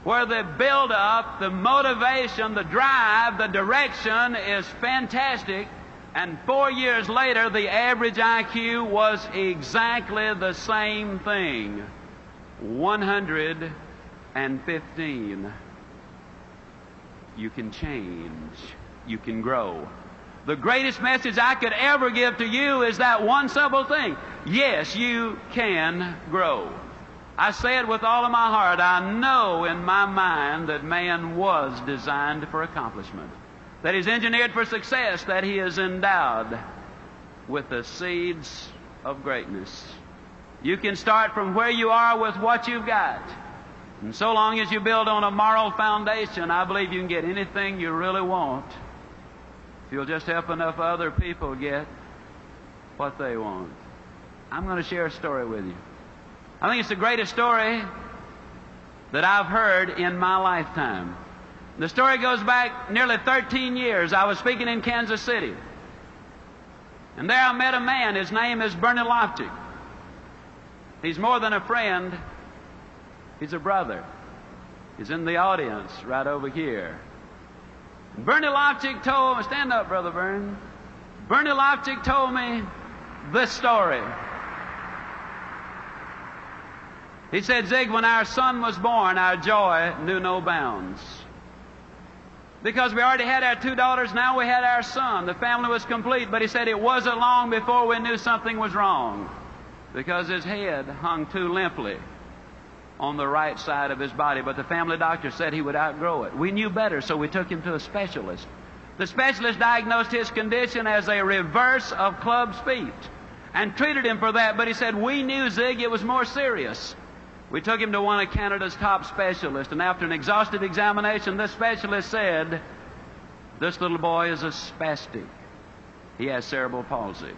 where the build-up, the motivation, the drive, the direction is fantastic. And 4 years later, the average IQ was exactly the same thing, 115. You can change. You can grow. The greatest message I could ever give to you is that one simple thing. Yes, you can grow. I say it with all of my heart. I know in my mind that man was designed for accomplishment, that he's engineered for success, that he is endowed with the seeds of greatness. You can start from where you are with what you've got. And so long as you build on a moral foundation, I believe you can get anything you really want if you'll just help enough other people get what they want. I'm going to share a story with you. I think it's the greatest story that I've heard in my lifetime. The story goes back nearly 13 years. I was speaking in Kansas City. And there I met a man. His name is Bernie Loftig. He's more than a friend. He's a brother. He's in the audience right over here. And Bernie Loftig told me, stand up, Brother Bern. Bernie Loftig told me this story. He said, Zig, when our son was born, our joy knew no bounds. Because we already had our two daughters, now we had our son. The family was complete, but he said it wasn't long before we knew something was wrong, because his head hung too limply on the right side of his body. But the family doctor said he would outgrow it. We knew better, so we took him to a specialist. The specialist diagnosed his condition as a reverse of club's feet and treated him for that, but he said, we knew, Zig, it was more serious. We took him to one of Canada's top specialists, and after an exhaustive examination, this specialist said, this little boy is a spastic. He has cerebral palsy.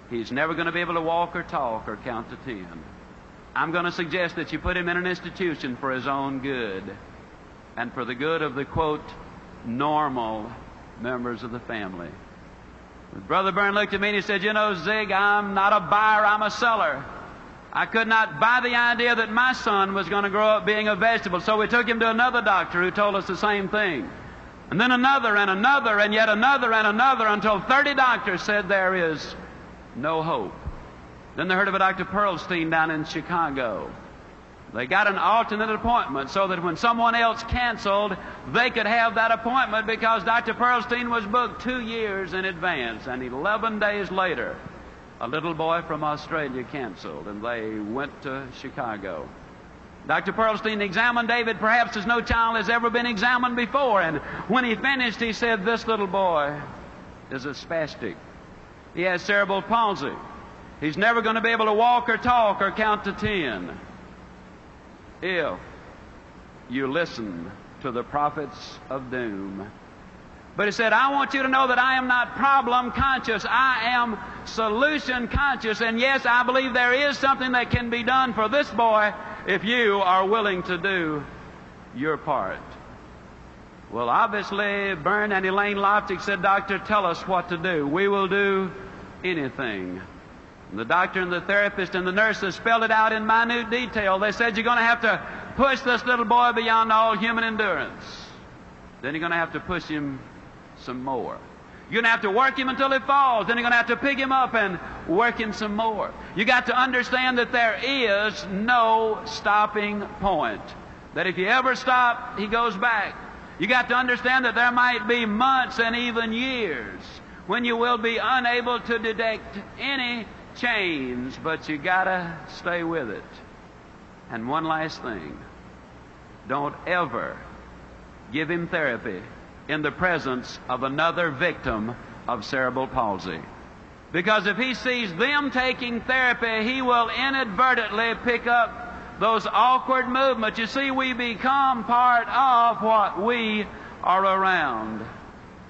He's never going to be able to walk or talk or count to 10. I'm going to suggest that you put him in an institution for his own good and for the good of the, quote, normal members of the family. Brother Byrne looked at me and he said, you know, Zig, I'm not a buyer, I'm a seller. I could not buy the idea that my son was going to grow up being a vegetable. So we took him to another doctor who told us the same thing. And then another and another and yet another and another until 30 doctors said there is no hope. Then they heard of a Dr. Pearlstein down in Chicago. They got an alternate appointment so that when someone else canceled, they could have that appointment because Dr. Pearlstein was booked 2 years in advance. And 11 days later, a little boy from Australia canceled, and they went to Chicago. Dr. Pearlstein examined David perhaps as no child has ever been examined before. And when he finished, he said, this little boy is a spastic. He has cerebral palsy. He's never going to be able to walk or talk or count to 10. If you listen to the prophets of doom. But he said, I want you to know that I am not problem conscious. I am solution conscious. And yes, I believe there is something that can be done for this boy if you are willing to do your part. Well, obviously, Byrne and Elaine Loftig said, Doctor, tell us what to do. We will do anything. And the doctor and the therapist and the nurses spelled it out in minute detail. They said, you're going to have to push this little boy beyond all human endurance. Then you're going to have to push him some more. You're going to have to work him until he falls. Then you're going to have to pick him up and work him some more. You got to understand that there is no stopping point. That if you ever stop, he goes back. You got to understand that there might be months and even years when you will be unable to detect any change, but you gotta stay with it. And one last thing, don't ever give him therapy in the presence of another victim of cerebral palsy. Because if he sees them taking therapy, he will inadvertently pick up those awkward movements. You see, we become part of what we are around.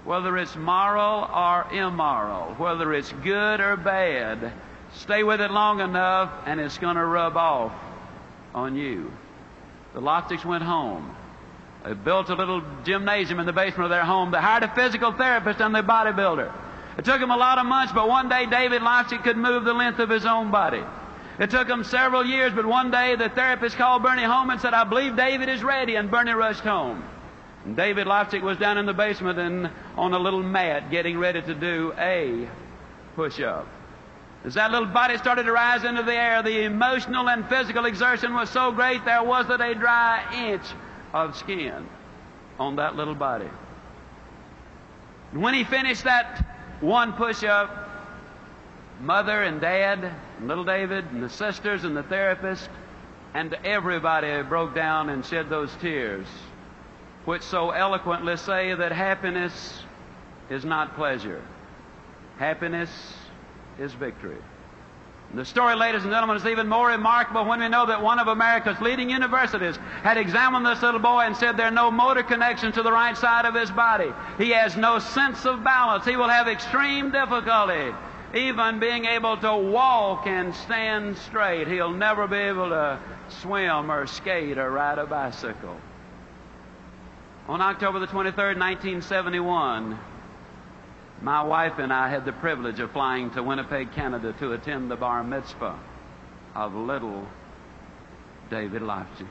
Whether it's moral or immoral, whether it's good or bad, stay with it long enough and it's going to rub off on you. The Loftics went home. They built a little gymnasium in the basement of their home. They hired a physical therapist and a bodybuilder. It took him a lot of months, but one day David Loftic could move the length of his own body. It took him several years, but one day the therapist called Bernie home and said, "I believe David is ready," and Bernie rushed home. And David Loftic was down in the basement and on a little mat getting ready to do a push-up. As that little body started to rise into the air, the emotional and physical exertion was so great there wasn't a dry inch of skin on that little body. And when he finished that one push-up, Mother and Dad and little David and the sisters and the therapist and everybody broke down and shed those tears, which so eloquently say that happiness is not pleasure. Happiness is victory. And the story, ladies and gentlemen, is even more remarkable when we know that one of America's leading universities had examined this little boy and said there are no motor connections to the right side of his body. He has no sense of balance. He will have extreme difficulty even being able to walk and stand straight. He'll never be able to swim or skate or ride a bicycle. On October the 23rd, 1971, my wife and I had the privilege of flying to Winnipeg, Canada to attend the bar mitzvah of little David Loftic.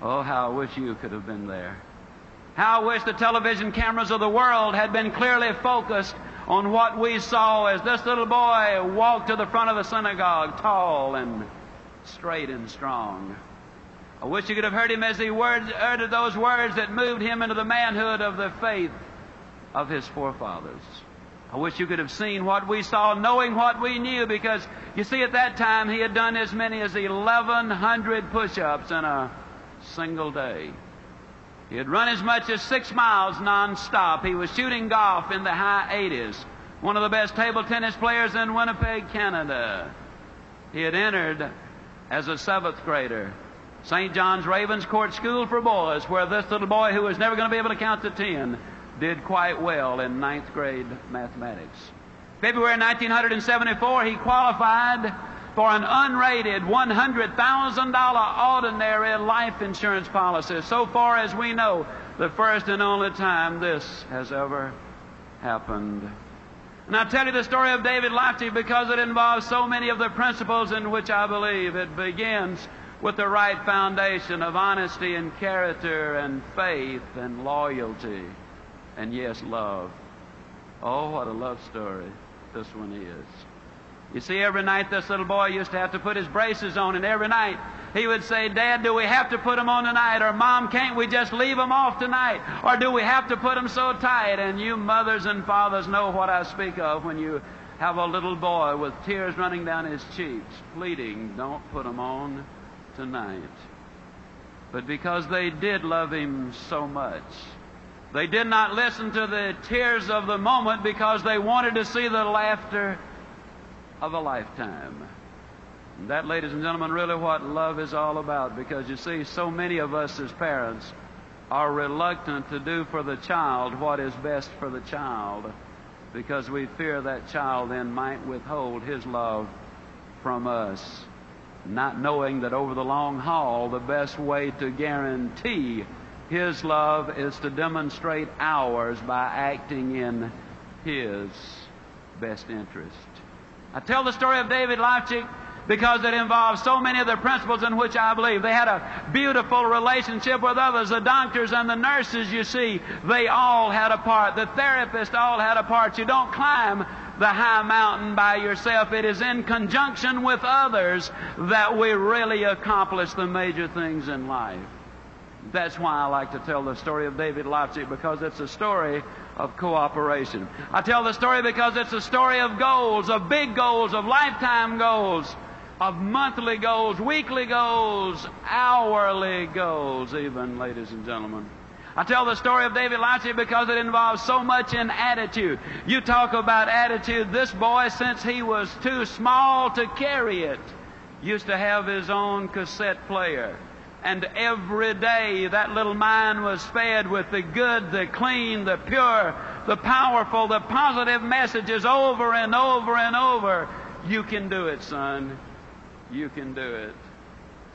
Oh, how I wish you could have been there. How I wish the television cameras of the world had been clearly focused on what we saw as this little boy walked to the front of the synagogue, tall and straight and strong. I wish you could have heard him as he uttered those words that moved him into the manhood of the faith of his forefathers. I wish you could have seen what we saw, knowing what we knew, because you see, at that time he had done as many as 1,100 push-ups in a single day. He had run as much as 6 miles non-stop. He was shooting golf in the high 80s. One of the best table tennis players in Winnipeg, Canada. He had entered as a 7th grader St. John's Ravens Court School for Boys, where this little boy, who was never going to be able to count to 10, did quite well in 9th grade mathematics. February 1974, he qualified for an unrated $100,000 ordinary life insurance policy. So far as we know, the first and only time this has ever happened. And I tell you the story of David Loftic because it involves so many of the principles in which I believe. It begins with the right foundation of honesty and character and faith and loyalty and, yes, love. Oh, what a love story this one is. You see, every night this little boy used to have to put his braces on, and every night he would say, "Dad, do we have to put them on tonight?" Or, "Mom, can't we just leave them off tonight?" Or, "Do we have to put them so tight?" And you mothers and fathers know what I speak of when you have a little boy with tears running down his cheeks, pleading, "Don't put them on tonight." But because they did love him so much, they did not listen to the tears of the moment because they wanted to see the laughter of a lifetime. And that, ladies and gentlemen, really what love is all about, because you see, so many of us as parents are reluctant to do for the child what is best for the child because we fear that child then might withhold his love from us, not knowing that over the long haul the best way to guarantee his love is to demonstrate ours by acting in his best interest. I tell the story of David Loftic because it involves so many of the principles in which I believe. They had a beautiful relationship with others. The doctors and the nurses, you see, they all had a part. The therapists all had a part. You don't climb the high mountain by yourself. It is in conjunction with others that we really accomplish the major things in life. That's why I like to tell the story of David Leipzig, because it's a story of cooperation. I tell the story because it's a story of goals, of big goals, of lifetime goals, of monthly goals, weekly goals, hourly goals even, ladies and gentlemen. I tell the story of David Leipzig because it involves so much in attitude. You talk about attitude. This boy, since he was too small to carry it, used to have his own cassette player. And every day that little mind was fed with the good, the clean, the pure, the powerful, the positive messages over and over and over. You can do it, son. You can do it.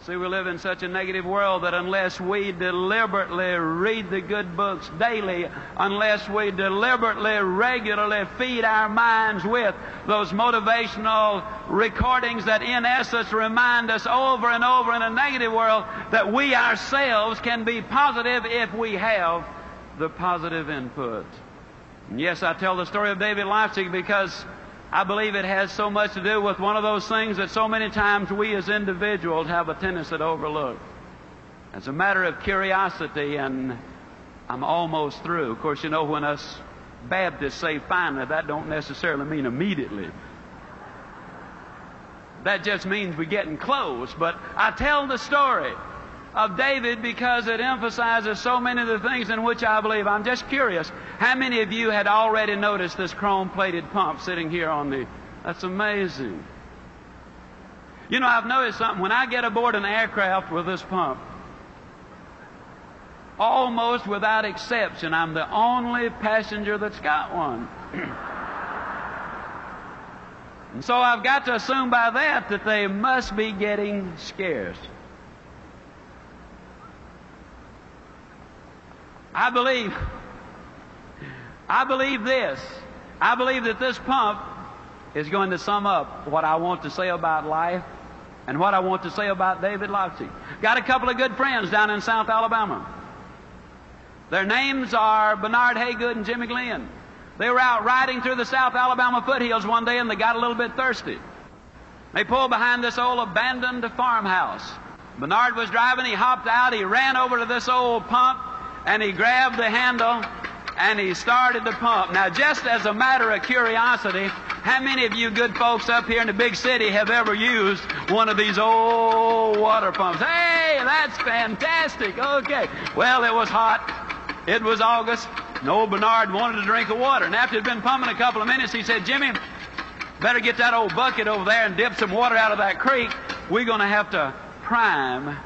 See, we live in such a negative world that unless we deliberately read the good books daily, unless we deliberately, regularly feed our minds with those motivational recordings that in essence remind us over and over in a negative world that we ourselves can be positive if we have the positive input. And yes, I tell the story of David Leipzig because I believe it has so much to do with one of those things that so many times we as individuals have a tendency to overlook. It's a matter of curiosity, and I'm almost through. Of course, you know, when us Baptists say finally, that don't necessarily mean immediately. That just means we're getting close. But I tell the story of David because it emphasizes so many of the things in which I believe. I'm just curious, how many of you had already noticed this chrome-plated pump sitting here on the... That's amazing. You know, I've noticed something. When I get aboard an aircraft with this pump, almost without exception, I'm the only passenger that's got one. And so I've got to assume by that they must be getting scarce. I believe this. I believe that this pump is going to sum up what I want to say about life and what I want to say about David Leipzig. Got a couple of good friends down in South Alabama. Their names are Bernard Haygood and Jimmy Glenn. They were out riding through the South Alabama foothills one day and they got a little bit thirsty. They pulled behind this old abandoned farmhouse. Bernard was driving, he hopped out, he ran over to this old pump, and he grabbed the handle and he started the pump. Now, just as a matter of curiosity, how many of you good folks up here in the big city have ever used one of these old water pumps? Hey, that's fantastic. Okay. Well, it was hot. It was August. And old Bernard wanted a drink of water. And after he'd been pumping a couple of minutes, he said, Jimmy, better get that old bucket over there and dip some water out of that creek. We're going to have to prime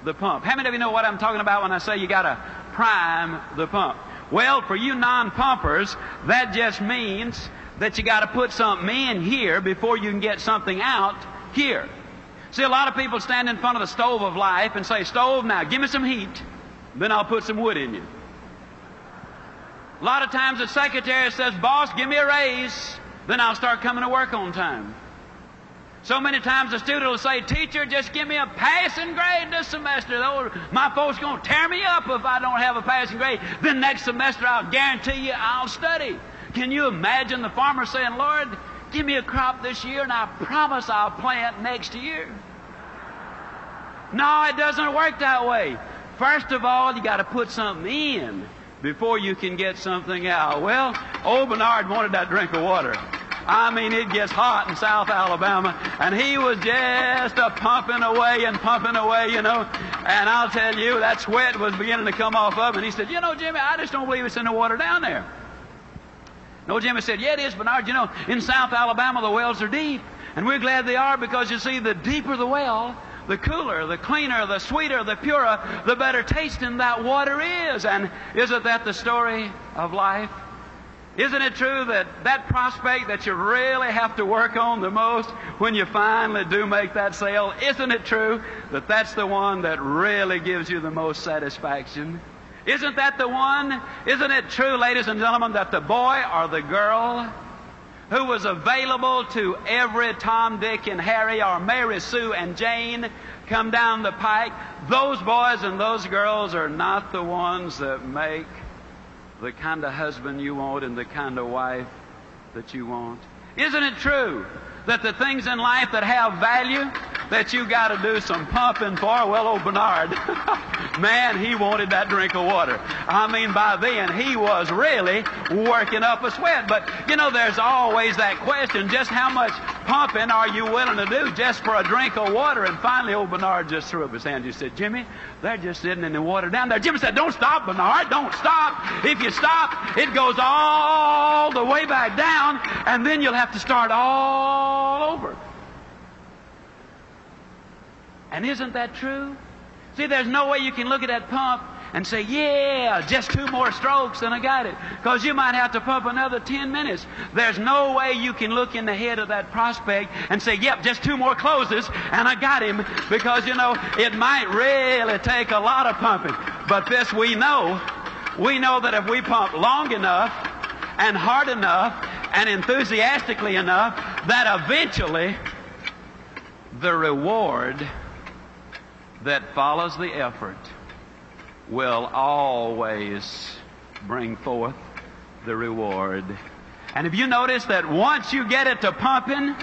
the pump. How many of you know what I'm talking about when I say you got to prime the pump? Well, for you non-pumpers, that just means that you got to put something in here before you can get something out here. See, a lot of people stand in front of the stove of life and say, stove, now give me some heat, then I'll put some wood in you. A lot of times the secretary says, boss, give me a raise, then I'll start coming to work on time. So many times the student will say, teacher, just give me a passing grade this semester. My folks are going to tear me up if I don't have a passing grade. Then next semester I'll guarantee you I'll study. Can you imagine the farmer saying, Lord, give me a crop this year and I promise I'll plant next year? No, it doesn't work that way. First of all, you got to put something in before you can get something out. Well, old Bernard wanted that drink of water. I mean, it gets hot in South Alabama, and he was just pumping away, you know. And I'll tell you, that sweat was beginning to come off of him. And he said, you know, Jimmy, I just don't believe it's in the water down there. No, Jimmy said, yeah, it is, Bernard. You know, in South Alabama, the wells are deep. And we're glad they are because, you see, the deeper the well, the cooler, the cleaner, the sweeter, the purer, the better tasting that water is. And isn't that the story of life? Isn't it true that that prospect that you really have to work on the most when you finally do make that sale, isn't it true that that's the one that really gives you the most satisfaction? Isn't that the one? Isn't it true, ladies and gentlemen, that the boy or the girl who was available to every Tom, Dick, and Harry, or Mary, Sue, and Jane come down the pike, those boys and those girls are not the ones that make the kind of husband you want and the kind of wife that you want? Isn't it true that the things in life that have value, that you got to do some pumping for? Well, old Bernard, man, he wanted that drink of water. I mean, by then, he was really working up a sweat. But, you know, there's always that question, just how much pumping are you willing to do just for a drink of water? And finally, old Bernard just threw up his hand. He said, Jimmy, they're just sitting in the water down there. Jimmy said, don't stop, Bernard, don't stop. If you stop, it goes all the way back down, and then you'll have to start all over. And isn't that true? See, there's no way you can look at that pump and say, yeah, just 2 more strokes and I got it. Because you might have to pump another 10 minutes. There's no way you can look in the head of that prospect and say, yep, just 2 more closes and I got him. Because, you know, it might really take a lot of pumping. But this we know. We know that if we pump long enough and hard enough and enthusiastically enough, that eventually the reward that follows the effort will always bring forth the reward. And if you notice that once you get it to pumping,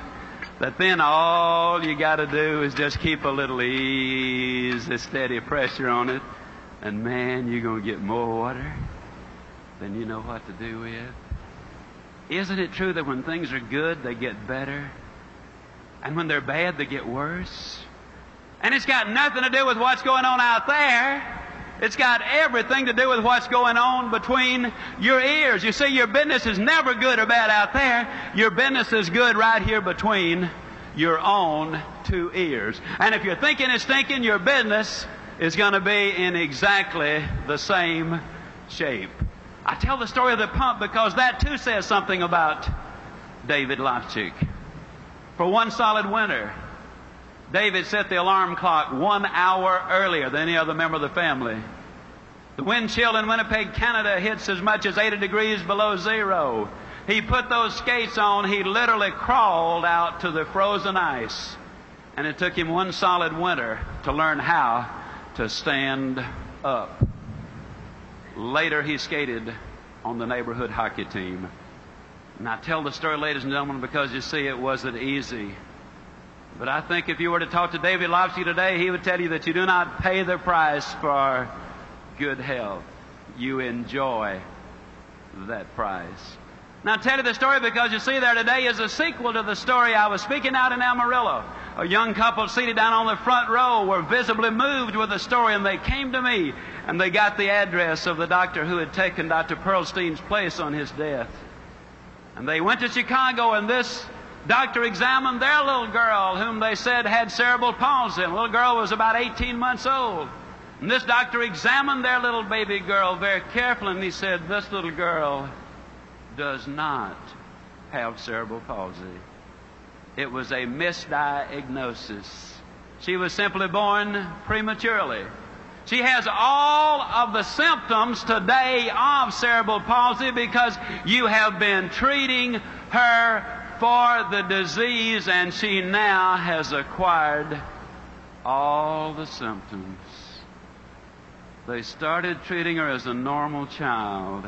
that then all you got to do is just keep a little easy, steady pressure on it, and man, you're going to get more water than you know what to do with. Isn't it true that when things are good, they get better? And when they're bad, they get worse? And it's got nothing to do with what's going on out there. It's got everything to do with what's going on between your ears. You see, your business is never good or bad out there. Your business is good right here between your own 2 ears. And if you're thinking it's thinking, your business is going to be in exactly the same shape. I tell the story of the pump because that too says something about David Lopchick. For one solid winter, David set the alarm clock 1 hour earlier than any other member of the family. The wind chill in Winnipeg, Canada hits as much as 80 degrees below zero. He put those skates on. He literally crawled out to the frozen ice. And it took him 1 solid winter to learn how to stand up. Later, he skated on the neighborhood hockey team. And I tell the story, ladies and gentlemen, because you see, it wasn't easy. But I think if you were to talk to David Lopsky today, he would tell you that you do not pay the price for good health. You enjoy that price. Now, I tell you the story because you see, there today is a sequel to the story. I was speaking out in Amarillo. A young couple seated down on the front row were visibly moved with the story, and they came to me, and they got the address of the doctor who had taken Dr. Pearlstein's place on his death. And they went to Chicago, and this doctor examined their little girl, whom they said had cerebral palsy. The little girl was about 18 months old. And this doctor examined their little baby girl very carefully, and he said, this little girl does not have cerebral palsy. It was a misdiagnosis. She was simply born prematurely. She has all of the symptoms today of cerebral palsy because you have been treating her for the disease, and she now has acquired all the symptoms. They started treating her as a normal child,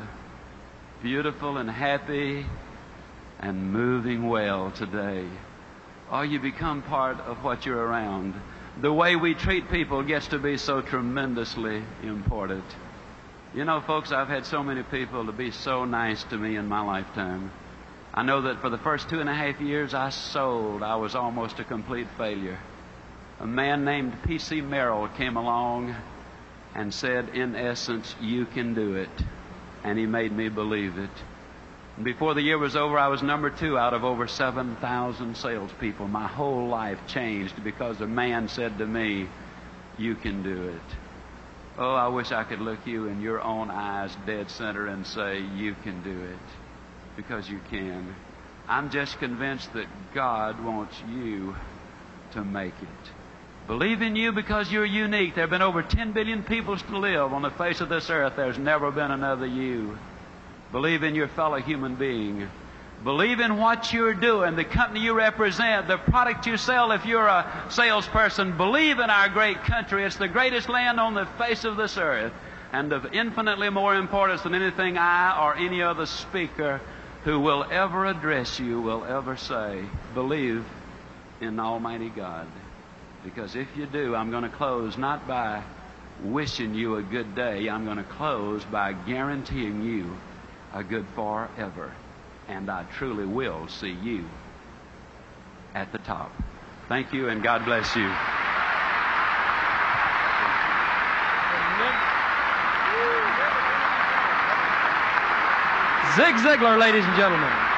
beautiful and happy and moving well today. Or you become part of what you're around. The way we treat people gets to be so tremendously important. You know, folks, I've had so many people to be so nice to me in my lifetime. I know that for the first 2.5 years I was almost a complete failure. A man named P.C. Merrill came along and said, in essence, you can do it. And he made me believe it. And before the year was over, I was number 2 out of over 7,000 salespeople. My whole life changed because a man said to me, you can do it. Oh, I wish I could look you in your own eyes dead center and say, you can do it. Because you can. I'm just convinced that God wants you to make it. Believe in you because you're unique. There have been over 10 billion people to live on the face of this earth. There's never been another you. Believe in your fellow human being. Believe in what you're doing, the company you represent, the product you sell if you're a salesperson. Believe in our great country. It's the greatest land on the face of this earth, and of infinitely more importance than anything I or any other speaker who will ever address you will ever say. Believe in Almighty God. Because if you do, I'm going to close not by wishing you a good day. I'm going to close by guaranteeing you a good forever. And I truly will see you at the top. Thank you, and God bless you. Zig Ziglar, ladies and gentlemen.